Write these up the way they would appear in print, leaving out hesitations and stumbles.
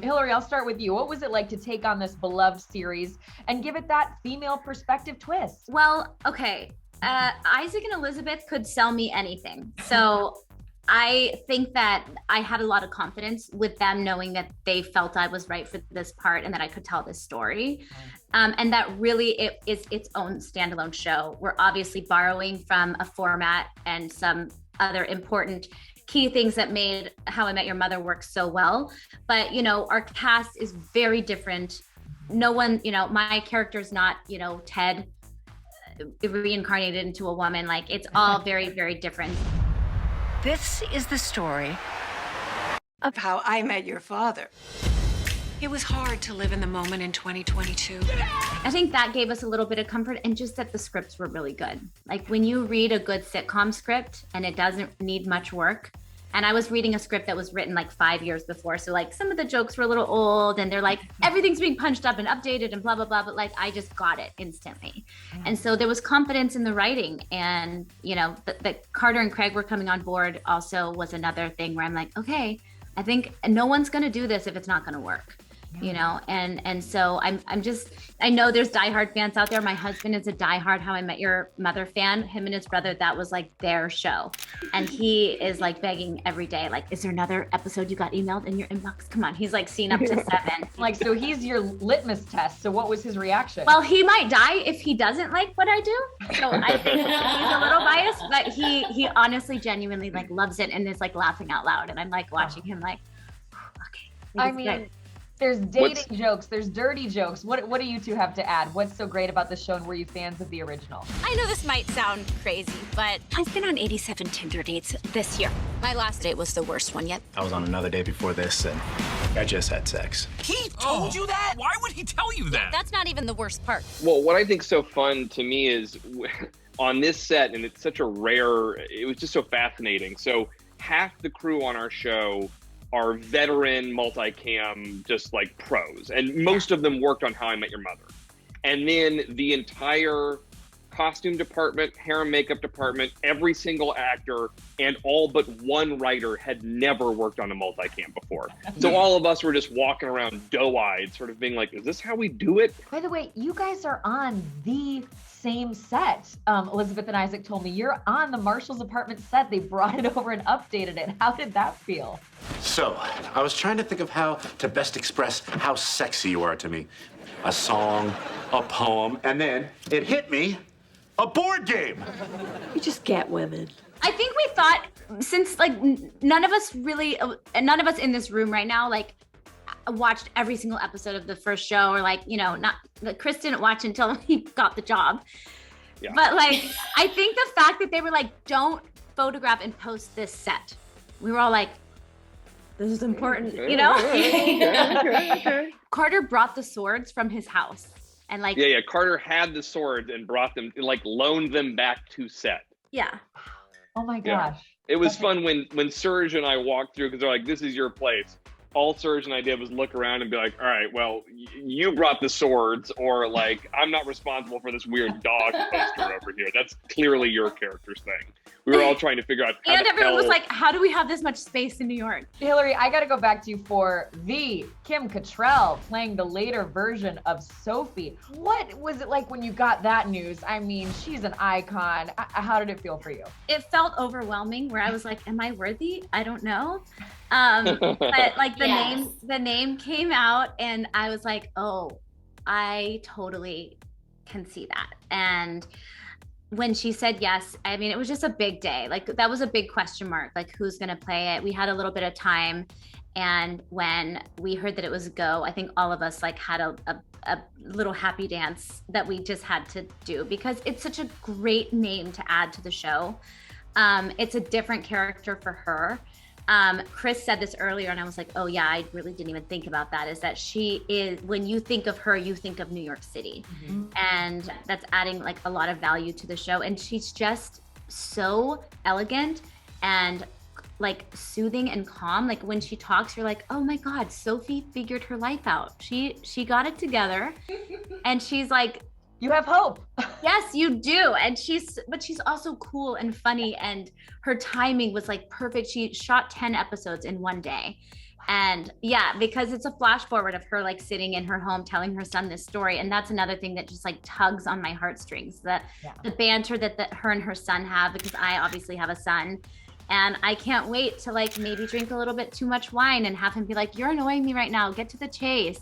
Hilary, I'll start with you. What was it like to take on this beloved series and give it that female perspective twist? Well, okay. Isaac and Elizabeth could sell me anything. So I think that I had a lot of confidence with them knowing that they felt I was right for this part and that I could tell this story. And that really it is its own standalone show. We're obviously borrowing from a format and some other important key things that made How I Met Your Mother work so well. But, you know, our cast is very different. No one, you know, my character's not, you know, Ted reincarnated into a woman. Like, it's all very, very different. This is the story of how I met your father. It was hard to live in the moment in 2022. I think that gave us a little bit of comfort, and just that the scripts were really good. Like, when you read a good sitcom script and it doesn't need much work, and I was reading a script that was written like 5 years before, so like some of the jokes were a little old and they're like, everything's being punched up and updated and blah, blah, blah, but like I just got it instantly. And so there was confidence in the writing, and you know, that Carter and Craig were coming on board also was another thing where I'm like, okay, I think no one's gonna do this if it's not gonna work. You know, and so I'm just, I know there's diehard fans out there. My husband is a diehard How I Met Your Mother fan. Him and his brother, that was like their show. And he is like begging every day, like, is there another episode you got emailed in your inbox? Come on. He's like seen up to 7. Like, so he's your litmus test. So what was his reaction? Well, he might die if he doesn't like what I do. So I think he's a little biased, but he honestly, genuinely like loves it and is like laughing out loud. And I'm like watching him like, okay. I mean, good. There's dating jokes, there's dirty jokes. What do you two have to add? What's so great about this show, and were you fans of the original? I know this might sound crazy, but I've been on 87 Tinder dates this year. My last date was the worst one yet. I was on another date before this, and I just had sex. He told you that? Why would he tell you that? That's not even the worst part. Well, what I think's so fun to me is on this set, and it's such a rare, it was just so fascinating. So half the crew on our show are veteran multicam, just like pros. And most of them worked on How I Met Your Mother. And then the entire costume department, hair and makeup department, every single actor, and all but one writer had never worked on a multicam before. So all of us were just walking around doe-eyed, sort of being like, is this how we do it? By the way, you guys are on the same set. Elizabeth and Isaac told me you're on the Marshall's apartment set. They brought it over and updated it. How did that feel? So, I was trying to think of how to best express how sexy you are to me. A song, a poem, and then it hit me, a board game. You just get women. I think we thought, since like none of us in this room right now, like watched every single episode of the first show, or like, you know, not Chris didn't watch until he got the job. Yeah. But like, I think the fact that they were like, don't photograph and post this set. We were all like, this is important, you know? Okay. Carter brought the swords from his house. And like, yeah, Carter had the swords and brought them, like loaned them back to set. Yeah. Oh my gosh. Yeah. It was fun when Serge and I walked through, because they're like, this is your place. All Serge and I did was look around and be like, all right, well, you brought the swords, or like, I'm not responsible for this weird dog poster over here. That's clearly your character's thing. We were all trying to figure out how and everyone was like, how do we have this much space in New York? Hilary, I gotta go back to you for the Kim Cattrall playing the later version of Sophie. What was it like when you got that news? I mean, she's an icon. How did it feel for you? It felt overwhelming, where I was like, am I worthy? I don't know. But like the name came out, and I was like, oh, I totally can see that. And when she said yes, I mean, it was just a big day. Like, that was a big question mark, like who's gonna play it? We had a little bit of time. And when we heard that it was a go, I think all of us like had a little happy dance that we just had to do, because it's such a great name to add to the show. It's a different character for her. Chris said this earlier, and I was like, oh yeah, I really didn't even think about that, is that she is, when you think of her, you think of New York City. Mm-hmm. And that's adding like a lot of value to the show. And she's just so elegant and like soothing and calm. Like when she talks, you're like, oh my God, Sophie figured her life out. She got it together. And she's like, you have hope. Yes, you do. And she's also cool and funny, and her timing was like perfect. She shot 10 episodes in one day. And yeah, because it's a flash forward of her like sitting in her home telling her son this story. And that's another thing that just like tugs on my heartstrings, the banter that her and her son have, because I obviously have a son. And I can't wait to like maybe drink a little bit too much wine and have him be like, you're annoying me right now, get to the chase.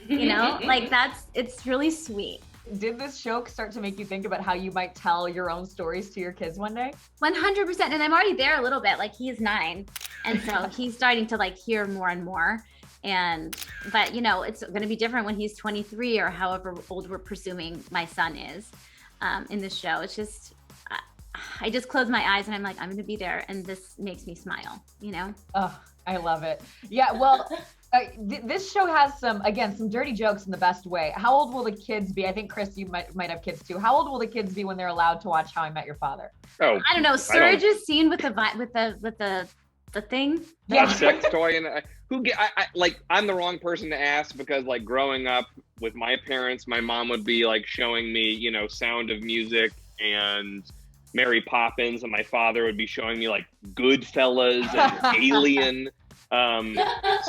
You know, like it's really sweet. Did this show start to make you think about how you might tell your own stories to your kids one day? 100%. And I'm already there a little bit. Like, he is 9. And so he's starting to like hear more and more. But you know, it's going to be different when he's 23 or however old we're presuming my son is in this show. It's just, I just close my eyes and I'm like, I'm going to be there. And this makes me smile, you know? Oh, I love it. Yeah, well, this show has some dirty jokes in the best way. How old will the kids be? I think, Chris, you might have kids too. How old will the kids be when they're allowed to watch How I Met Your Father? Oh, I don't know. Surge's scene with the thing. Yeah, sex toy and I'm the wrong person to ask, because like growing up with my parents, my mom would be like showing me, you know, Sound of Music and Mary Poppins, and my father would be showing me like Goodfellas and Alien.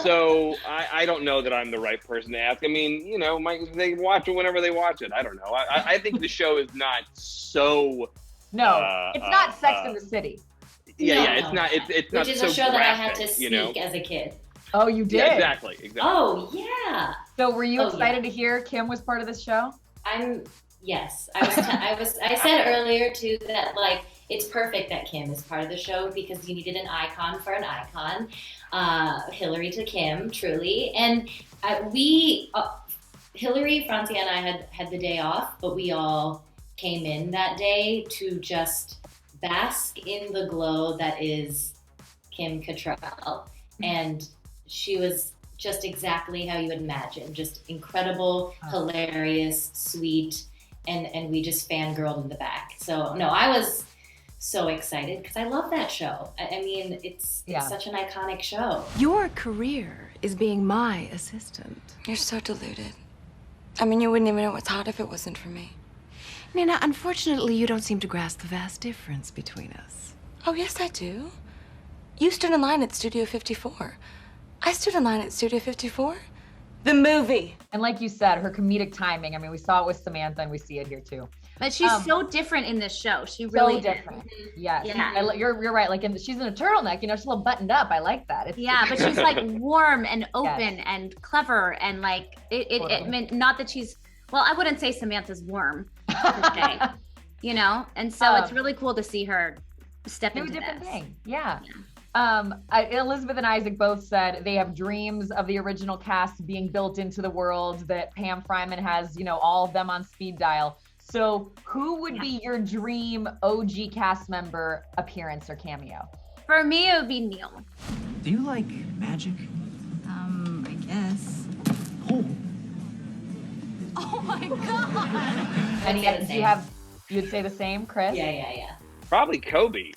So I don't know that I'm the right person to ask. I mean, you know, they watch it whenever they watch it. I don't know. I think the show is not so. No, it's not Sex in the City. Yeah, it's not. It's not so graphic. Which is a show that I had to sneak as a kid. Oh, you did? Yeah, exactly. Oh, yeah. So were you excited to hear Kim was part of this show? Yes. I said earlier too that like it's perfect that Kim is part of the show, because you needed an icon for an icon. Hilary to Kim, truly. And Hilary, Francia, and I had the day off, but we all came in that day to just bask in the glow that is Kim Cattrall. And she was just exactly how you would imagine. Just incredible, hilarious, sweet, and we just fangirled in the back. So no, I was so excited because I love that show. I mean, it's such an iconic show. Your career is being my assistant. You're so deluded. I mean, you wouldn't even know what's hot if it wasn't for me. Nina, unfortunately, you don't seem to grasp the vast difference between us. Oh, yes, I do. You stood in line at Studio 54. I stood in line at Studio 54. The movie. And like you said, her comedic timing. I mean, we saw it with Samantha and we see it here too. But she's so different in this show. She really so different. Yes. Yeah. You're right. Like she's in a turtleneck, you know, she's a little buttoned up. I like that. But she's like warm and open and clever, and like it meant not that she's, well, I wouldn't say Samantha's warm per se, you know? And so it's really cool to see her step into a different this. thing. Yeah. Elizabeth and Isaac both said they have dreams of the original cast being built into the world, that Pam Fryman has, you know, all of them on speed dial. So who would be your dream OG cast member appearance or cameo? For me, it would be Neil. Do you like magic? I guess. Oh my God. And you'd say the same, Chris? Yeah. Probably Kobe.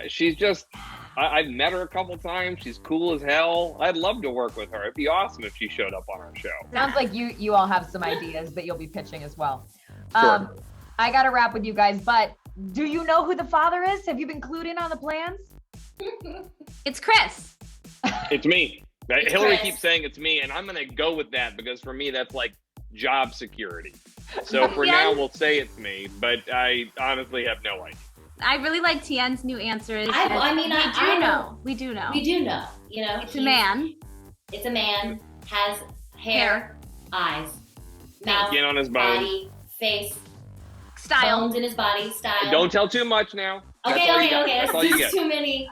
She's just, I've met her a couple times. She's cool as hell. I'd love to work with her. It'd be awesome if she showed up on our show. Sounds like you all have some ideas that you'll be pitching as well. Sure. I got to wrap with you guys, but do you know who the father is? Have you been clued in on the plans? It's Chris. It's me. Hilary keeps saying it's me, and I'm going to go with that because for me, that's like job security. So for now, we'll say it's me, but I honestly have no idea. I really like Tien's new answers. We do know. We do know. You know, it's a man. It's a man. Has hair, eyes, mouth, skin on his bones, body, face, style, bones in his body, style. Don't tell too much now. Okay. That's too many.